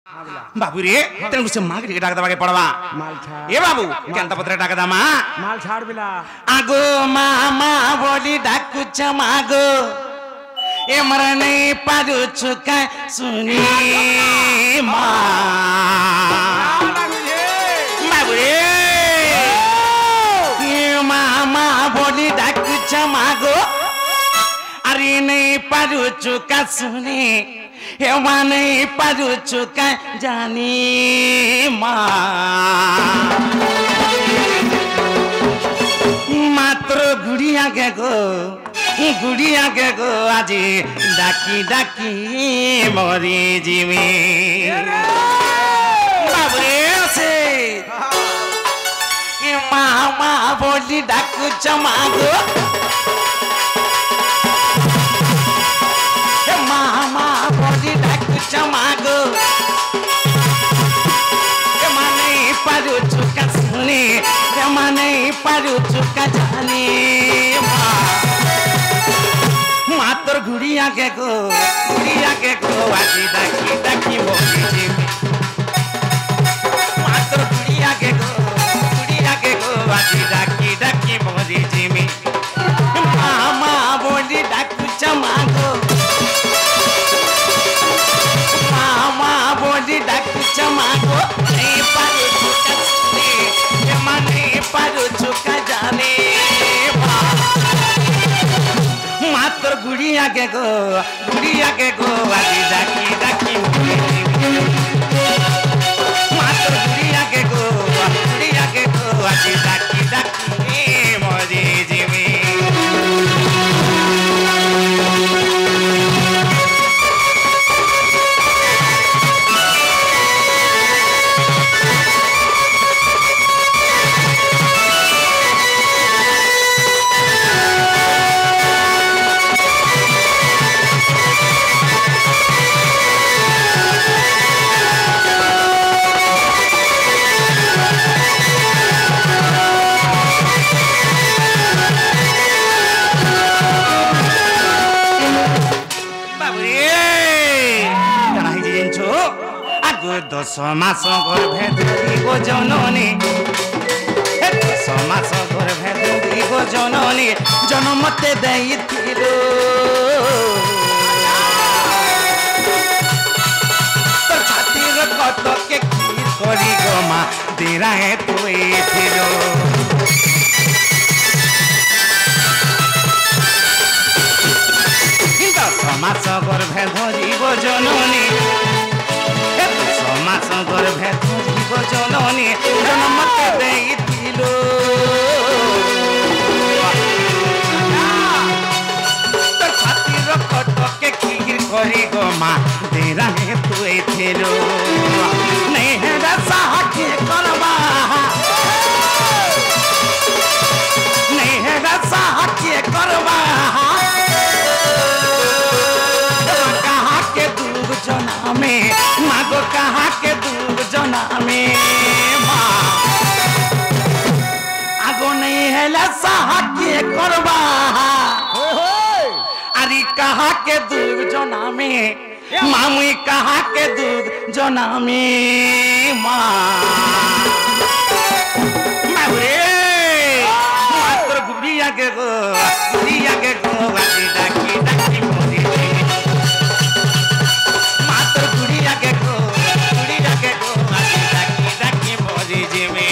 बाबू रे तेरे से मांग रे डाक दबा के पड़वा ए बाबू केंता पत्र डाक दामा माल छाड़ बिला आगो मामा बोली डाकु चमागो ए मर नहीं पारु चुका सुनी मां बाबू रे ए मामा बोली डाकु चमागो अरे नहीं पारु चुका सुनी हेवा नहीं पारु चुका जानी मात्र गुड़िया के गो आज डाकी डाकी मरी जीवी बाबरे से मामा बोली डाकू चमागो मामा बोली डाकू चमागो माने पारु चुका सुनी माने पारु चुका जानी मातर गुड़िया के गो आजी डाकी डाकी मोरी जीवी मातर गुड़िया के गो आजी डाकी डाकी मोरी जीवी मामा बोली डाकू चमागो मामा बोली डाकू चमागो नहीं पारू चुका सुने नहीं पारू चुका जाने मात्र गुड़िया के गो आजी डाकी डाकी मात्र गुड़िया के गो आजी डाकी डाकी मोरी जीवी दस मास गर्भे धरिब जननी 10 मास गर्भे धरिब जननी जन्मते देइथिलो तोर छातीर कत के खीर करी गमा दिराए तुइथिलो 10 मास गर्भे धरिब जननी मास गर्भे धरिब जननी जन्मते देइथिलो तोर छातीर कटके खीर करी गो मा देराहे तुइथिलो नहीं हेरा साहके करबा नहीं हेरा साहके करबा कहाँ के दूर जना में मागो कहाँ के दूर जना में आगो नहीं है साहके करबा अरे कहाँ के दूर जना में मामुई कहाँ के दूर जना में मात्र गुड़िया के गो आजी डाकी डाकी मोरी मात्र गुड़िया के गो आजी डाकी डाकी मोरी जीवी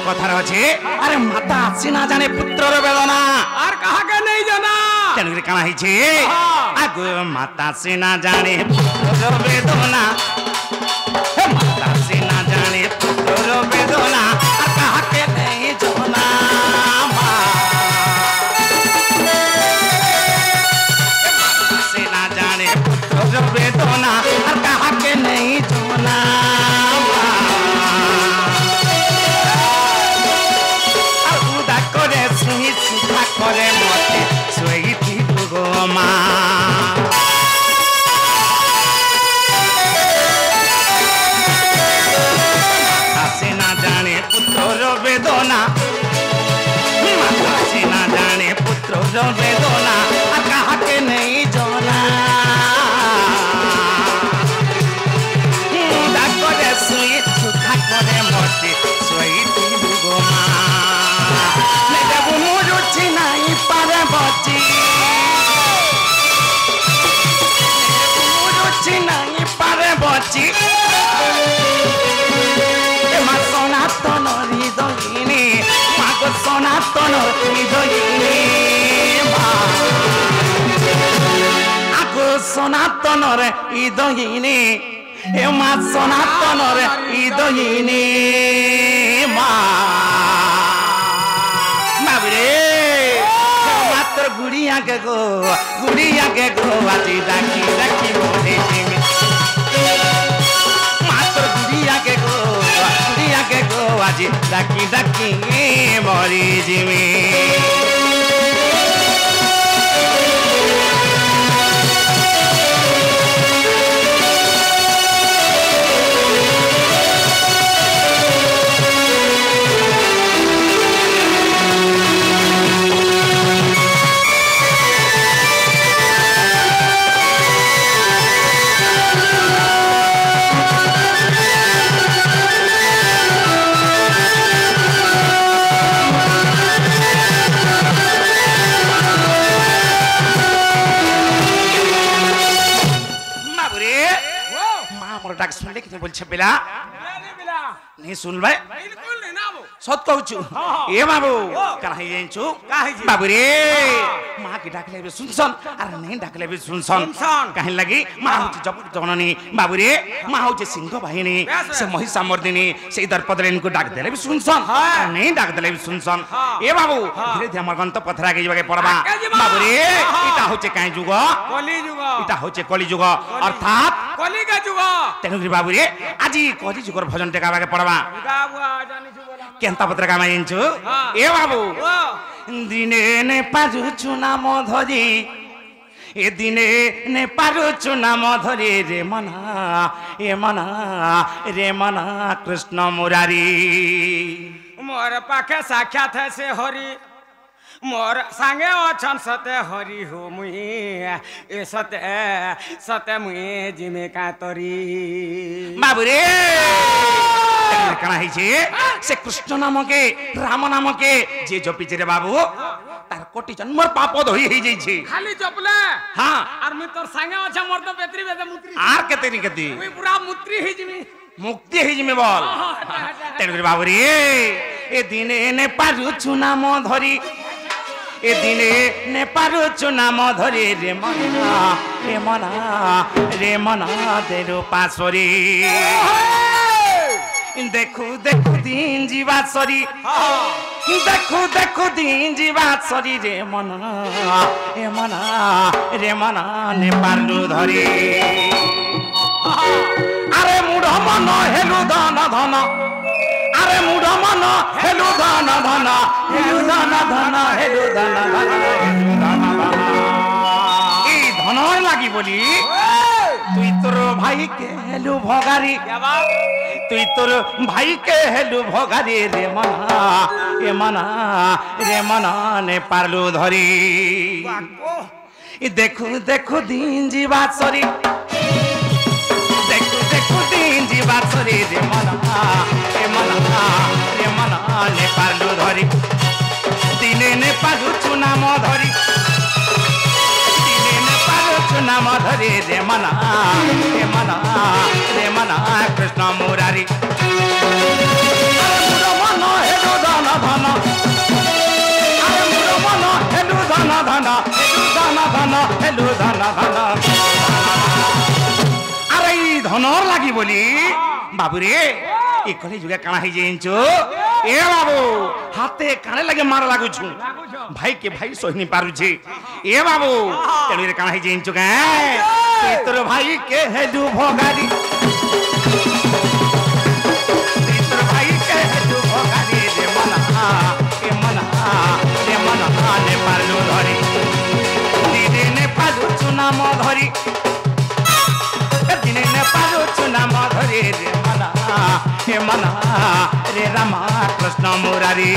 कथार अच्छे अरे माता आसी ना जाने पुत्र बेदना और कहा के नहीं जाना तेन काना ही आगो माता से ना जाने पुत्र बेदना माता से ना जाने पुत्र बेदना और कहा के नहीं जाना माता से ना जाने पुत्र पुत्र वेदना और कहा के नहीं जोना उदा करे सुई सुखा करे मते सोई थी गो माँ से ना जाने पुत्र वेदना से ना जाने पुत्र वेदना और कहा के नहीं जोना करे सुई सुखा करे मते सोई थी गो माँ देबू मुरुची नहीं पारे बची मुरुची नहीं पारे बची মা সনাতন হৃদয়িনী মা গো সনাতন হৃদয়িনী আগো সনাতন হৃদয়িনী এ মা সনাতন হৃদয়িনী মা বাবরে মাত্র গুড়িয়াকে গো আজি ডাকি ডাকি বলে মাত্র গুড়িয়াকে গো আজি ডাকি ডাকি মরি জিমি ডাক শুনলে কিছু বলছে বেলা नहीं सुन भाई बिल्कुल नहीं ना वो सत कहूछु ए बाबू कहीं जाइछु बाबू रे माँ की डाकले भी सुनसन अरे नहीं डाकले भी सुनसन कहीं लगी माँ होची जब जननी बाबू रे माँ होची सिंह बाहिनी से महिषामर्दिनी से दर्पदले इनको डाक देले भी सुनसन नहीं डाक देले भी सुनसन ए बाबू धीरे धीरे हमर गंत पथरा के जगे पड़बा बाबू रे इटा होचे काई जुग कली जुग इटा होचे कली जुग अर्थात कली का जुग तेनु बाबू रे आजी कली जुगर भजन टेकाबा के पड़बा केंता पत्र का माइंचु ए बाबू दिने ने पाजुछु नाम धरी ए दिने ने पारुछु नाम धरी रे मना कृष्ण मुरारी मोर पाखे साक्षात है से हरि मोर संगे अछन सते हरि हो मुई ए सते मुई जिमे का तरी बाबू रे कणा हिचे से कृष्ण नाम के राम नाम के जे जपिचे रे बाबू तार कोटी जन्मर पाप धोई ही जाई खाली जपले हां और मी तोर संगे अछा मोर तो बेत्री बेदे मुत्री आर केतेनी केती मुई पूरा मुत्री ही जिमी मुक्ति ही जिमी बोल तेरे बाबू रे ए दिने ने पारुछु नाम धरी ए दिने ने पारुछु नाम धरी रे मना तेरो पासरी देखु देखु दिन जीवा सरी देखु दिन जीवा सरी रे मना ने पारलु धरी अरे मुढ़ मन हेलु धन धन अरे मुढ़ मन हेलु धन धन हेलु धन धन हेलु धन धन ए धन लागी बोली तुई तोर भाई के हेलु भगारी तुई तोर भाई के हेलु भगारी रे मना ने पारलु धरी देखु देखु दिन जीवा सरी देखु दिन जीवा सरी रे मना ने पारलु धरी दिने ने पारुछु नाम धरी नाम धरी रे मना कृष्ण मुरारी मन हेलु धन धन मन हेलु धन धन हेलु धन धन अरे धनर लागी बोली बाबू रे ए कले जुगे काना ही जाइंचो ए बाबू हाथे काने लगे मार लागु छु भाई के भाई सोहनी पारु छे ए बाबू तेनु रे काना ही जाइंचो का তোর ভাই কে হেলু ভগারি তোর ভাই কে হেলু ভগারি রে মনা কে মনা রে মনা নে পারলু ধরি দিনে নে পালু চুনাম ধরি দিনে নে পালু চুনাম ধরি রে মনা হে মনা রে রামা কৃষ্ণ মুরারি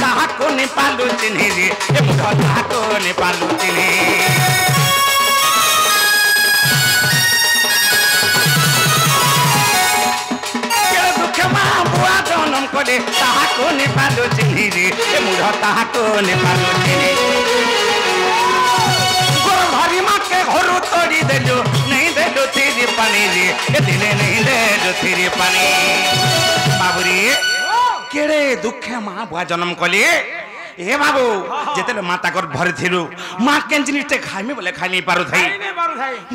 তাহাকো নেপালু চিনি রে এ মুখ তাহাকো নেপালু চিনি দুঃখে মা বুয়া জনম করে তাহাকো নেপালু চিনি রে এ মুখ তাহাকো নেপালু চিনি গোর ভারি মাকে ঘরু তড়ি দেলু নেই দেলু তিরি পানি রে এ দিলে নেই দেলু তিরি পানি বাবুরি কেড়ে দুঃখে মা বুয়া জন্ম কলে এ বাবু যেতে মা তাকর ভরে থিলু মা কেন জিনিসটা খাইমি বলে খাই নাই পারু থাই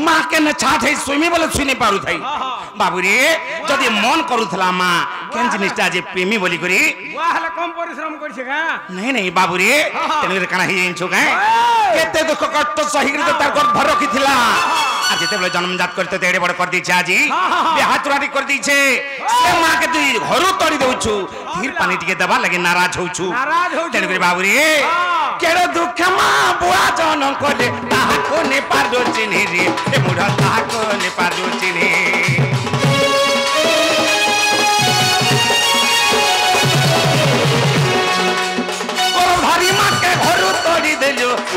মা কেন ছাট হই শুইমি বলে শুই নাই পারু থাই বাবু রে যদি মন করুথলা মা কেন জিনিসটা যে প্রেমী বলি করি বুয়া হলে কম পরিশ্রম করছে গা নাই নাই বাবু রে তেনে কানা হি ইনছো গা কেতে দুঃখ কষ্ট সহি করে তার গর্ভ রখিছিলা আর যেতে বলে জন্মজাত করতে তেড়ে বড় করে দিছে আজি বিয়া চুরাটি করে দিছে সে মা কে তুই ঘরু তড়ি দেউছু ধীর পানি টিকে দেবা লাগি নারাজ হউছু তেনে করে বাবু রে কেড়ে দুঃখ মা বুয়া জনম করে তাহাকো নে পারো চিনি রে এ মুঢ়া তাহাকো নে পারো চিনি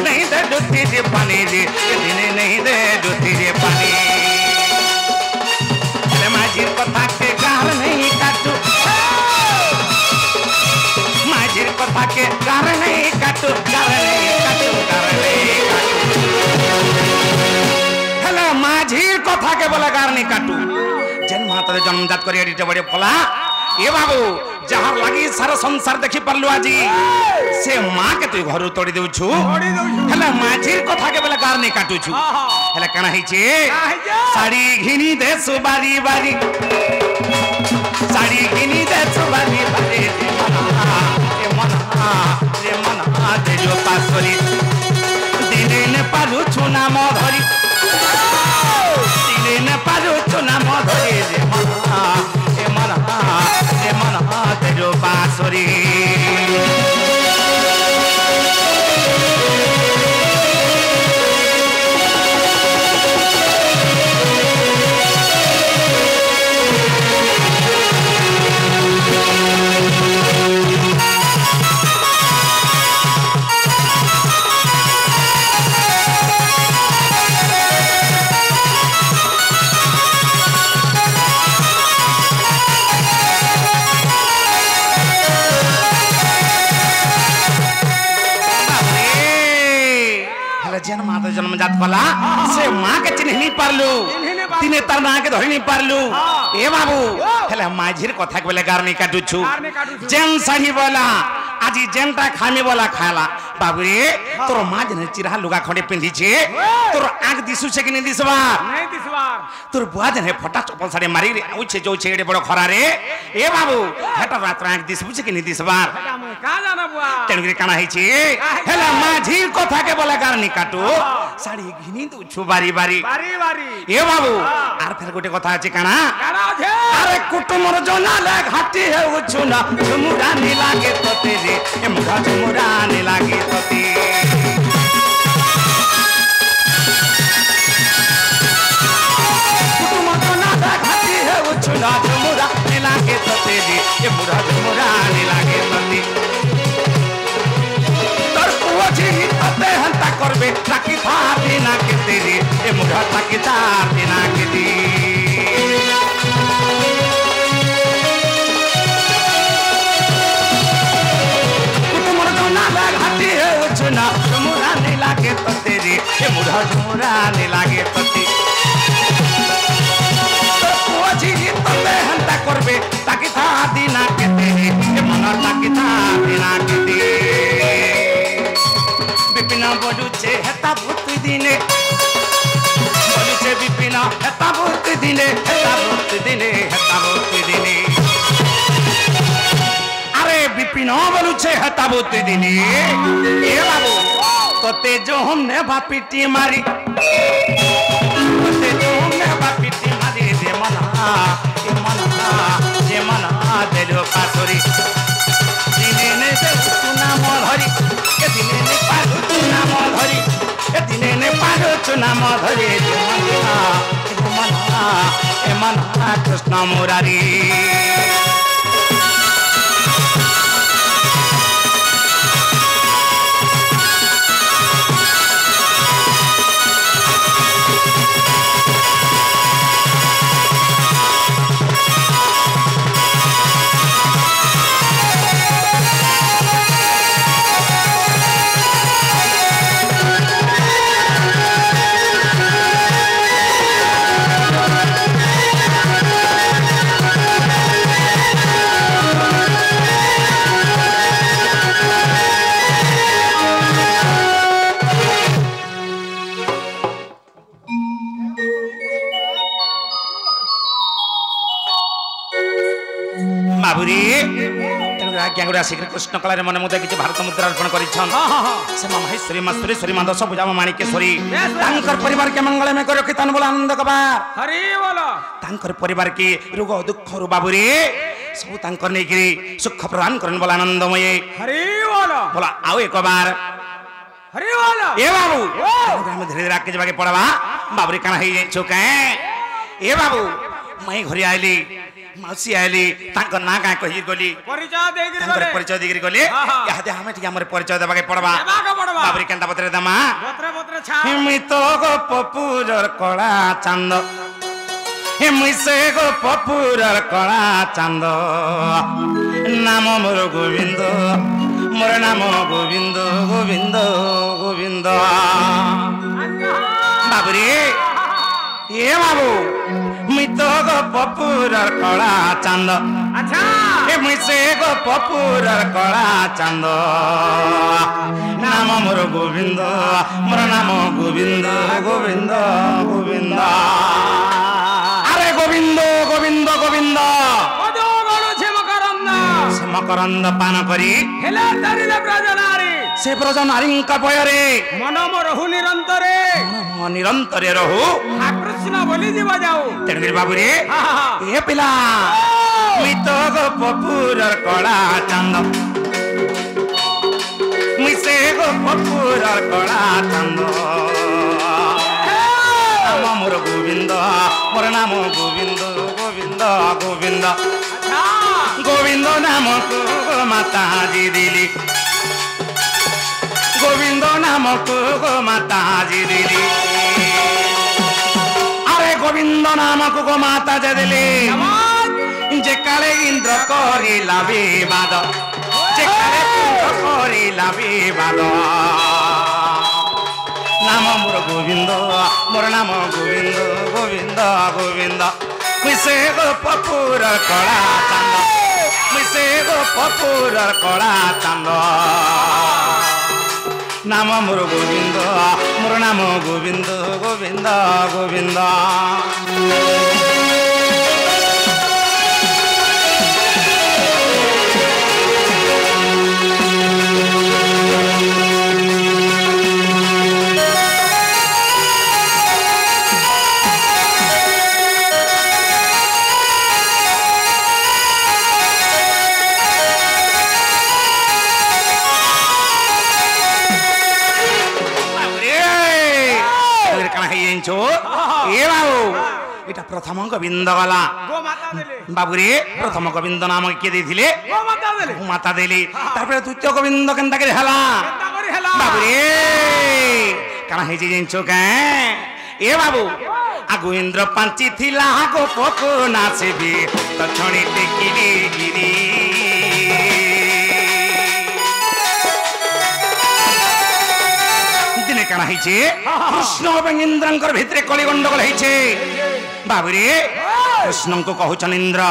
नहीं दे दुती रे पानी रे दिने नहीं दे दुती रे पानी अरे माझीर कथा के गार नहीं काटू माझीर कथा के गार नहीं काटू गार नहीं काटू गार नहीं काटू हेलो माझीर कथा के बोला गार नहीं काटू जन माता जन्मजात करी एडी बड़े फला ए बाबू जहां लगी सारा संसार देखि परलु आजी से मां के तू घर तोड़ी देउ छु हला माझीर कथा के बेला गार नहीं काटू छु हला कना है छे साड़ी घिनी दे सुबारी बारी साड़ी घिनी दे सुबारी बारी रे मना दे जो पासरी दिने ने पालु छु नाम धरी दिने ने पालु छु नाम धरी रे मना तेरो बांसुरी जन माता जन्मजात कला से मां के चिन्ह नहीं पारलु तिने तार ना के धरि नहीं पारलु ए बाबू हेले माझीर कथा के बेले गार नहीं काटू छु जेन साही बोला আজি जेनटा खामी बोला खाला बाबू रे तोर मां जने चिरहा लुगा खंडे पिंधी छे तोर आंख दिसु छे कि नहीं दिसबार नहीं दिसबार तोर बुआ जने फटा चपल साड़ी मारी रे उछे जो छेड़े बड़ो खरा रे ए बाबू हेटा रात आंख दिसु छे कि नहीं दिसबार का जाना बुआ तेनगरे काना है छे हेला माझीर कथा के बोला गार नहीं काटू साड़ी घिनी दउ छु बारी बारी बारी बारी ए बाबू आर फेर गोटे कथा আছে কানা কানা আছে আরে কুটুমর জনালে ঘাটি হেউ ছুনা ঝুমুরা নি লাগে ততে রে এ মুড়া ঝুমুরা নি লাগে ততে কুটুমর জনালে ঘাটি হেউ ছুনা ঝুমুরা নি লাগে ততে রে এ মুড়া ঝুমুরা নি লাগে ততে তোর পুয়া জি ততে হন্তা করবে করবে তাকি থাকি না কেতে রে এ মুড়া তাকি থাকি না কেতে তোমার জনা ঘাটি হচ্ছে না মুড়া নি লাগে তোতে রে এ মুড়া মুড়া নি লাগে তোতে হেন্তা করবে তাকে থাকি না কেতে এ মন তাকে থাকি না কেতে বিপিন বলুছে হেতা ভূত দিনে বলুছে বিপিন হেতা ভূত দিনে হেতা ভূত দিনে হেতা ভূত দিনে আরে বিপিন বলুছে হেতা ভূত দিনে এ বাবু তোতে जो हमने बापिटी मारी তোতে जो हमने बापिटी मारी रे मना যে মনা দেল পাশরি দিনে নে তু নাম ধরি এ দিনে নে পারু তু নাম ধরি এ দিনে নে পারু তু নাম ধরি এ মনা কৃষ্ণ মুরারি बाबुरी आज्ञा श्रीकृष्ण कला मन मुझे किसी भारत मुद्रा अर्पण कर महेश्वरी मस्वरेश्वरी माँ दश भुजा माणिकेश्वरी परिवार के मंगल में रखी तन बोला आनंद कबार हरि बोलो तांकर परिवार की रोग दुख रु बाबुरी सब तांकर नहीं सुख प्रदान करन बोला आनंदमय हरि बोलो बोला आओ एक बार हरि बोलो ए बाबू धीरे धीरे आगे जाके पड़वा बाबुरी कण है चुका ए बाबू मैं घरे आइली मासी आइली तांकर ना का कहि गली परिचय देगिरी तांकर परिचय देगिरी गली यादे हमें ठीक हमर परिचय देबा के पड़वा बाबरी केंता पत्रे दमा पत्रे पत्रे छा हिमि तो गो पपुरर कळा चांद हिमि से गो पपुरर कळा चांद नाम मोर गोविंद मोर नाम गोविंद गोविंद गोविंद बाबरी ए बाबू मुई तो गो पपुरर कळा चांद अच्छा ए मुई से गो पपुरर कळा चांद नाम मोर गोविंद मोर नाम गोविंद गोविंद गोविंद अरे गोविंद गोविंद गोविंद ओदो गलो छे मकरंद से मकरंद पान करी हेला तारिले ब्रजनारी से ब्रजनारी का पयरे मन मोरहु निरंतरे निरंतरे रहू कृष्ण बोली जीवा जाऊ तेरे बाबू रे ए पिला मुई तो गो पपुरर कळा चांद मुई से गो पपुरर कळा चांद नाम मोर गोविंद मोर नाम गोविंद गोविंद गोविंद गोविंद नाम को माता जी दिली गोविंद नाम को माता जी दिली गोविंद नामक गो माता जदले जे काले इंद्र करिला विवाद जे काले इंद्र करिला विवाद नाम मोर गोविंद मोर नाम गोविंद गोविंद गोविंद मिसे गो पपुरर कळा चांद मिसे गो पपुरर कळा चांद नाम मोर गोविंद मोर नाम गोविंद गोविंद गोविंद এটা প্রথম গোবিন্দ গলা বাবুরে প্রথম গোবিন্দ নাম কে দিয়েছিলে মাতা দিলি তারপরে দ্বিতীয় গোবিন্দ কেনতা করে হেলা বাবুরে କାଣା ହେଇଛି ଜିନିଷ କାଁ ଏ ବାବୁ ଆଗୁ ଇନ୍ଦ୍ର ପାଞ୍ଚି ଥିଲା ଆଗ ପୋକ ନାଚିବି ତ ଛଣି ଟେକିରି ଗିରି ଦିନେ କାଣା ହେଇଛି କୃଷ୍ଣ ଏବଂ ଇନ୍ଦ୍ରଙ୍କର ଭିତରେ କଳି ଗଣ୍ଡଗୋଳ ହେଇଛି ବାବୁରେ कृष्ण को कहून इंद्र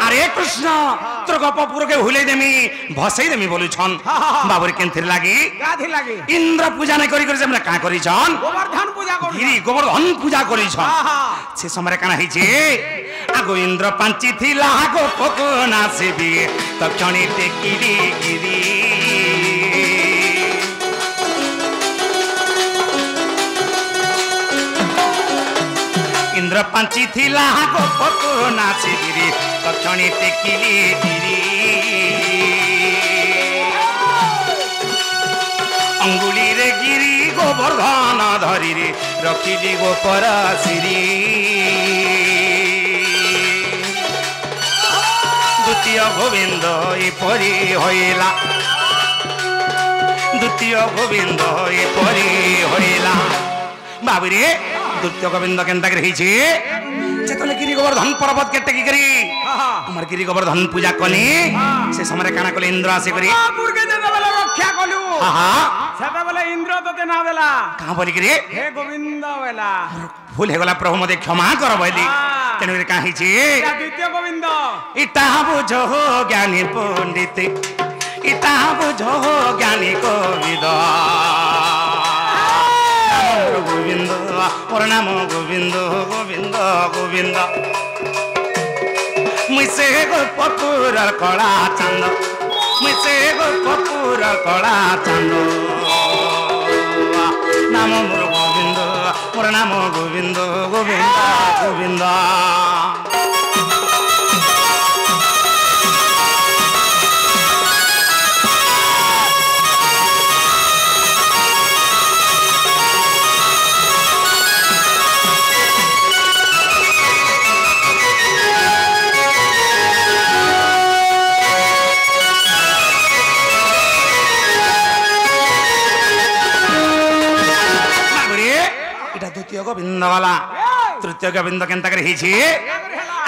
अरे कृष्ण तोर गपपुर के भूले देमी भसई देमी बोलुछन बाबुर केनथि लागी इंद्र पूजा नै करी से का करी छन गोवर्धन पूजा करी गिरी गोवर्धन पूजा करी छन से समय काना हिचे आगो इंद्र पांची थिला आगो पको नासेबी तक्षणी टेकिरी गिरी इंद्र पांची थिला गो पको नाचिगिरी तक्षणी टेकिली गिरी अंगुली रे गिरी गोवर्धन धरी रे रखिली गोपर सिरी द्वितीय गोविंद एपरी होइला द्वितीय गोविंद एपरी होइला बाबुरे द्वितीय गोविंद केनता कर हिची जेतले गिरी गोवर्धन पर्वत के टेकी करी हमर गिरी गोवर्धन पूजा कनी से समय काना कले इंद्र आसे करी बाबुर के देना वाला रक्षा कलु हां सेटा वाला इंद्र तो देना देला का बोली करी हे गोविंद वाला भूल हे गला प्रभु मते क्षमा कर बोली तेनु का हिची द्वितीय गोविंद इटा बुझो ज्ञानी पंडित इटा बुझो ज्ञानी कोविद गोविंद मोर नाम गोविंद गोविंद गोविंद मुझसे गो पपुर कला चांद मुझसे गो पपुर कला चांद नाम मोर गोविंद मोर नाम गोविंद गोविंद गोविंद द्वितीय गोविंद वाला तृतीय गोविंद केनता कर हिची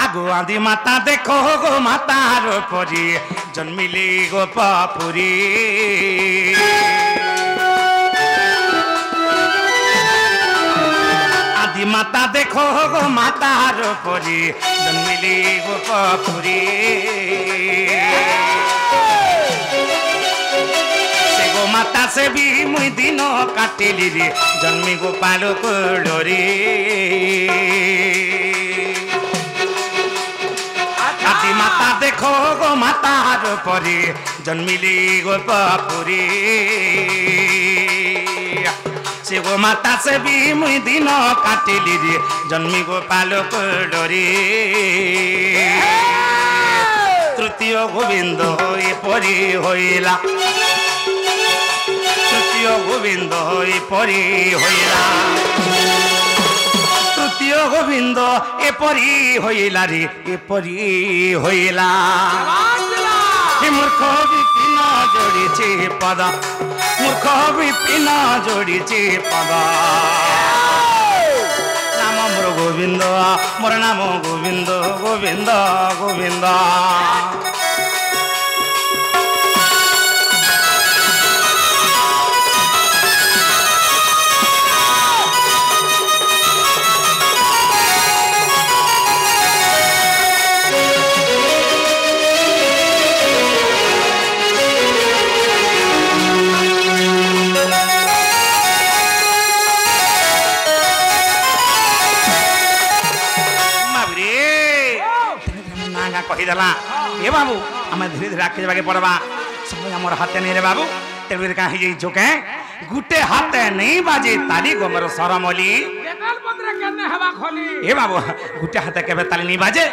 आगो आदि माता देखो गो माता रूपरी जन्मिली गोपापुरी आदि माता देखो गो माता रूपरी जन्मिली गोपापुरी माता से भी मुई दिन काटिली रे जन्मी गोपाल कोडोरी आदि माता देखो गो माता रूपरी जन्मिली गोपापुरी से गो माता से भी मुई दिन काटिली रे जन्मी गोपाल कोडोरी तृतीय गोविंद एपरी होइला तृतीय गोविंद एपरी होइला तृतीय गोविंद एपरी होइला रे एपरी होइला मूर्ख विपिन जोड़ीचे पद मूर्ख विपिन जोड़ीचे पद नाम मोर गोविंद मोर नाम गोविंद गोविंद गोविंद कहीदेला ए बाबू आम धीरे धीरे आगे जाके पड़वा सब आम हाथे नहीं रे बाबू तेरे कहीं हो चुके गुटे हाथे नहीं बाजे ताली गोमर सरमली ए बाबू गुटे हाथे के ताली नहीं बाजे